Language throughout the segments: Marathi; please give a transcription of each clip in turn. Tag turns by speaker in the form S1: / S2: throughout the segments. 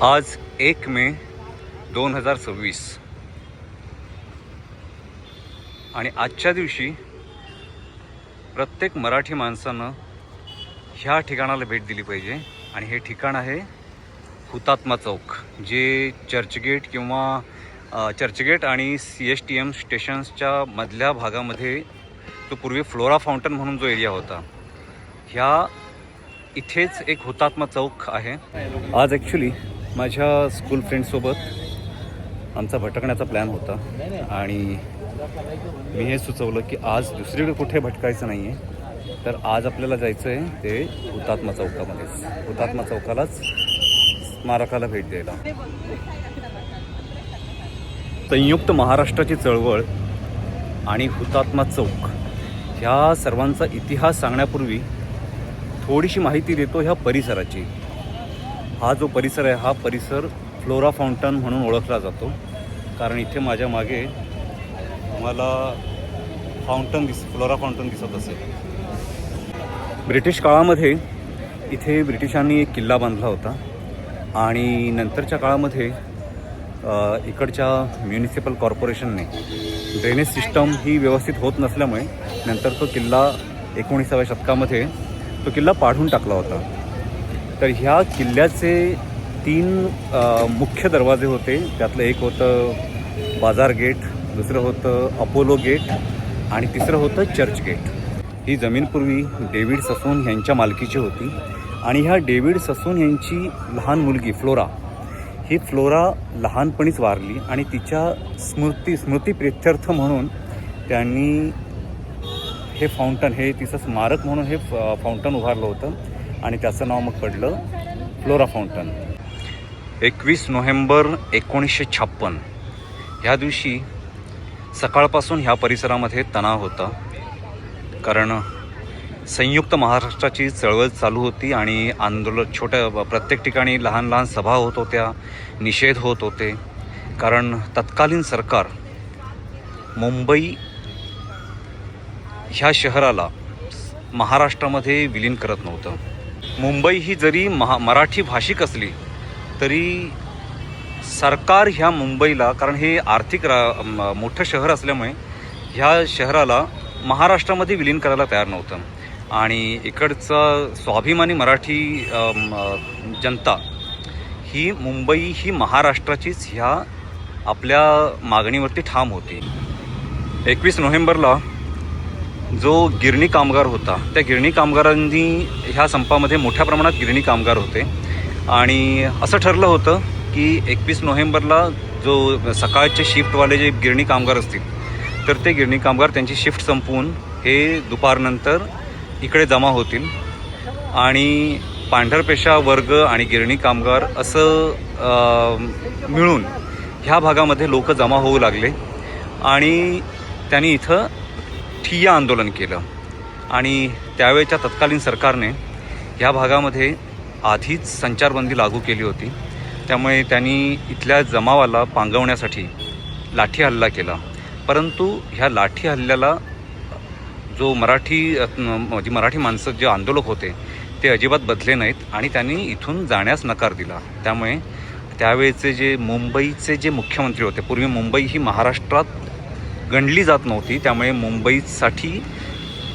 S1: आज 1 मे 2026 आणि आजच्या दिवशी प्रत्येक मराठी माणसानं ह्या ठिकाणाला भेट दिली पाहिजे. आणि हे ठिकाण आहे हुतात्मा चौक, जे चर्चगेट किंवा चर्चगेट आणि CSTM स्टेशन्सच्या मधल्या भागामध्ये तो पूर्वी फ्लोरा फाउंटन म्हणून जो एरिया होता, ह्या इथेच एक हुतात्मा चौक आहे. आज ॲक्च्युली माझ्या स्कूल फ्रेंड्ससोबत आमचा भटकण्याचा प्लॅन होता आणि मी हे सुचवलं की आज दुसरीकडे कुठे भटकायचं नाही आहे, तर आज आपल्याला जायचं आहे ते हुतात्मा चौकामध्येच, हुतात्मा चौकालाच स्मारकाला भेट द्यायला. संयुक्त महाराष्ट्राची चळवळ आणि हुतात्मा चौक ह्या सर्वांचा इतिहास सांगण्यापूर्वी थोडीशी माहिती देतो ह्या परिसराची. हा जो परिसर आहे, हा परिसर फ्लोरा फाउंटन म्हणून ओळखला जातो, कारण इथे माझ्या मागे मला फ्लोरा फाउंटन दिसत असेल. ब्रिटिश काळामध्ये इथे ब्रिटिशांनी एक किल्ला बांधला होता आणि नंतरच्या काळामध्ये इकडच्या म्युनिसिपल कॉर्पोरेशनने ड्रेनेज सिस्टम ही व्यवस्थित होत नसल्यामुळे नंतर तो किल्ला 19व्या शतकामध्ये तो किल्ला पाडून टाकला होता. तर ह्या किल्ल्याचे 3 मुख्य दरवाजे होते. त्यातलं एक होतं बाजार गेट, दुसरं होतं अपोलो गेट आणि तिसरं होतं चर्च गेट. ही जमीन पूर्वी डेव्हिड ससून यांच्या मालकीची होती आणि ह्या डेव्हिड ससून यांची लहान मुलगी फ्लोरा लहानपणीच वारली आणि तिच्या स्मृतिप्रित्यर्थ म्हणून त्यांनी हे फाउंटन, हे तिचं स्मारक म्हणून हे फाउंटन उभारलं होतं आणि त्याचं नाव मग पडलं फ्लोरा फाउंटन. 21 नोव्हेंबर 1956 ह्या दिवशी सकाळपासून ह्या परिसरामध्ये तणाव होता, कारण संयुक्त महाराष्ट्राची चळवळ चालू होती आणि आंदोलन प्रत्येक ठिकाणी लहान लहान सभा होत होत्या, निषेध होत होते, कारण तत्कालीन सरकार मुंबई ह्या शहराला महाराष्ट्रामध्ये विलीन करत नव्हतं. मुंबई ही जरी मराठी भाषिक असली तरी सरकार ह्या मुंबईला, कारण हे आर्थिक मोठं शहर असल्यामुळे ह्या शहराला महाराष्ट्रामध्ये विलीन करायला तयार नव्हतं. आणि इकडचा स्वाभिमानी मराठी जनता ही मुंबई ही महाराष्ट्राचीच ह्या आपल्या मागणीवरती ठाम होती. 21 नोव्हेंबरला जो गिरणी कामगार होता, त्या गिरणी कामगारांनी ह्या संपामध्ये मोठ्या प्रमाणात गिरणी कामगार होते आणि असं ठरलं होतं की 21 नोव्हेंबरला जो सकाळचे शिफ्टवाले जे गिरणी कामगार असतील, तर ते गिरणी कामगार त्यांची शिफ्ट संपवून हे दुपारनंतर इकडे जमा होतील आणि पांढरपेशा वर्ग आणि गिरणी कामगार असं मिळून ह्या भागामध्ये लोक जमा होऊ लागले आणि त्यांनी इथं ठिय्या आंदोलन केलं. आणि त्यावेळच्या तत्कालीन सरकारने ह्या भागामध्ये आधीच संचारबंदी लागू केली होती, त्यामुळे त्यांनी इथल्या जमावाला पांगवण्यासाठी लाठी हल्ला केला. परंतु ह्या लाठी हल्ल्याला जो मराठी माणसं जे आंदोलक होते ते अजिबात बदले नाहीत आणि त्यांनी इथून जाण्यास नकार दिला. त्यामुळे त्यावेळेचे जे मुंबईचे जे मुख्यमंत्री होते, पूर्वी मुंबई ही महाराष्ट्रात गणली जात नव्हती, त्यामुळे मुंबईसाठी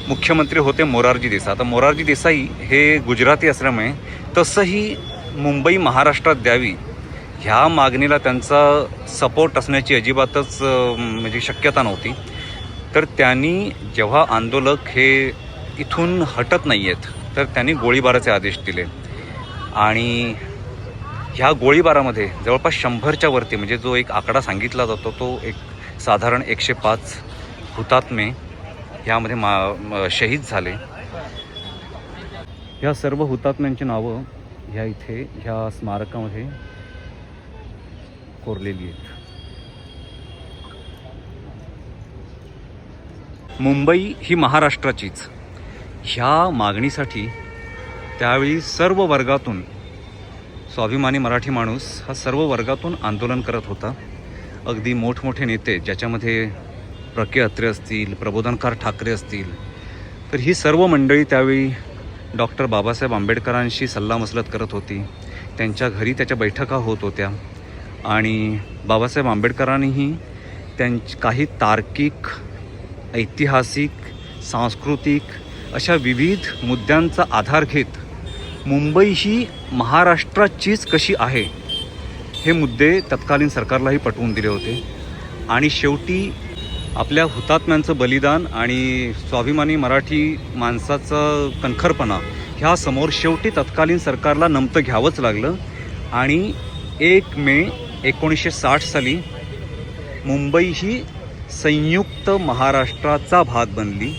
S1: मुख्यमंत्री होते मोरारजी देसाई. आता मोरारजी देसाई हे गुजराती असल्यामुळे तसंही मुंबई महाराष्ट्रात द्यावी ह्या मागणीला त्यांचा सपोर्ट असण्याची अजिबातच म्हणजे शक्यता नव्हती. तर त्यांनी जेव्हा आंदोलक हे इथून हटत नाही आहेत, तर त्यांनी गोळीबाराचे आदेश दिले आणि ह्या गोळीबारामध्ये जवळपास 100च्या वरती, म्हणजे जो एक आकडा सांगितला जातो तो एक साधारण 105 हुतात्मे ह्यामध्ये शहीद झाले. ह्या सर्व हुतात्म्यांची नावं ह्या इथे ह्या स्मारकामध्ये कोरलेली आहेत. मुंबई ही महाराष्ट्राचीच ह्या मागणीसाठी त्यावेळी सर्व वर्गातून, स्वाभिमानी मराठी माणूस हा सर्व वर्गातून आंदोलन करत होता. अगदी मोठमोठे नेते, ज्याच्यामध्ये प्रके अत्रे असतील, प्रबोधनकार ठाकरे असतील, तर ही सर्व मंडळी त्यावेळी डॉक्टर बाबासाहेब आंबेडकरांशी सल्लामसलत करत होती त्यांच्या घरी त्याच्या बैठका होत होत्या आणि बाबासाहेब आंबेडकरांनीही काही तार्किक, ऐतिहासिक, सांस्कृतिक अशा विविध मुद्द्यांचा आधार घेत मुंबई ही महाराष्ट्राचीच कशी आहे हे मुद्दे तत्कालीन सरकारलाही पटवून दिले होते. आणि शेवटी आपल्या हुतात्म्यांचं बलिदान आणि स्वाभिमानी मराठी माणसाचा कणखरपणा ह्या समोर शेवटी तत्कालीन सरकारला नमतं घ्यावंच लागलं आणि 1 मे 1960 साली मुंबई ही संयुक्त महाराष्ट्राचा भाग बनली.